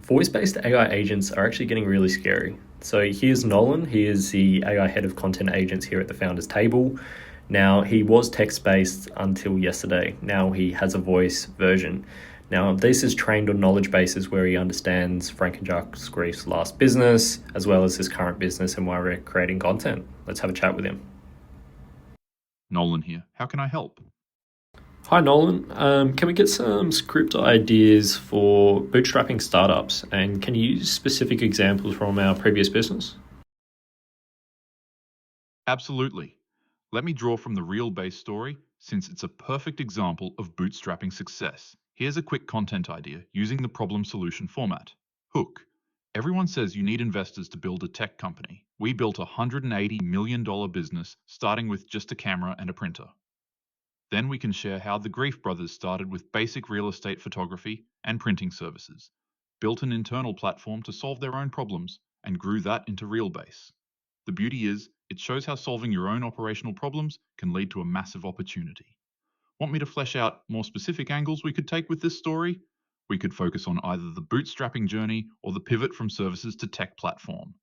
Voice-based AI agents are actually getting really scary. So here's Nolan. He is the AI head of content agents here at the Founders Table. Now, he was text-based until yesterday. Now he has a voice version. Now, this is trained on knowledge bases where he understands Frank and Jacques Grief's last business, as well as his current business and why we're creating content. Let's have a chat with him. Nolan here. How can I help? Hi, Nolan. Can we get some script ideas for bootstrapping startups? And can you use specific examples from our previous business? Absolutely. Let me draw from the real base story since it's a perfect example of bootstrapping success. Here's a quick content idea using the problem solution format. Hook. Everyone says you need investors to build a tech company. We built a $180 million business starting with just a camera and a printer. Then we can share how the Grief brothers started with basic real estate photography and printing services, built an internal platform to solve their own problems, and grew that into Realbase. The beauty is, it shows how solving your own operational problems can lead to a massive opportunity. Want me to flesh out more specific angles we could take with this story? We could focus on either the bootstrapping journey or the pivot from services to tech platform.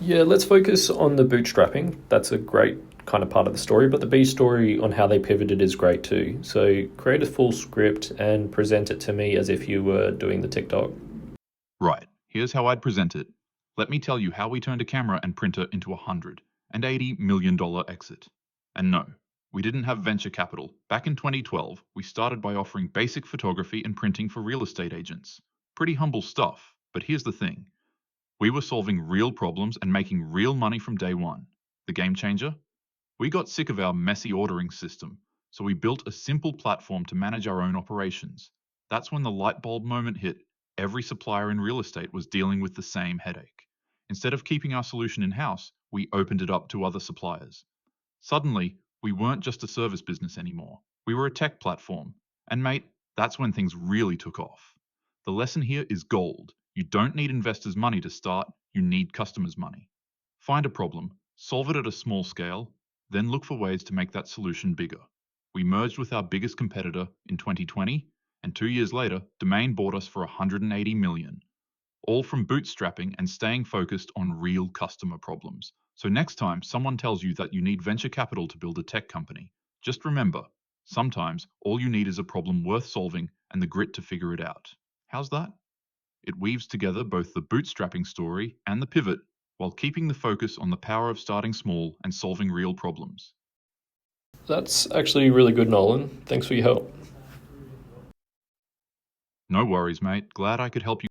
Yeah, let's focus on the bootstrapping. That's a great kind of part of the story, but the B story on how they pivoted is great too. So create a full script and present it to me as if you were doing the TikTok. Right, here's how I'd present it. Let me tell you how we turned a camera and printer into $180 million exit. And no, we didn't have venture capital. Back in 2012, we started by offering basic photography and printing for real estate agents. Pretty humble stuff, but here's the thing. We were solving real problems and making real money from day one. The game changer? We got sick of our messy ordering system, so we built a simple platform to manage our own operations. That's when the light bulb moment hit. Every supplier in real estate was dealing with the same headache. Instead of keeping our solution in-house, we opened it up to other suppliers. Suddenly, we weren't just a service business anymore. We were a tech platform. And mate, that's when things really took off. The lesson here is gold. You don't need investors' money to start, you need customers' money. Find a problem, solve it at a small scale, then look for ways to make that solution bigger. We merged with our biggest competitor in 2020, and 2 years later, Domain bought us for $180 million, all from bootstrapping and staying focused on real customer problems. So next time someone tells you that you need venture capital to build a tech company, just remember, sometimes all you need is a problem worth solving and the grit to figure it out. How's that? It weaves together both the bootstrapping story and the pivot while keeping the focus on the power of starting small and solving real problems. That's actually really good, Nolan. Thanks for your help. No worries, mate. Glad I could help you.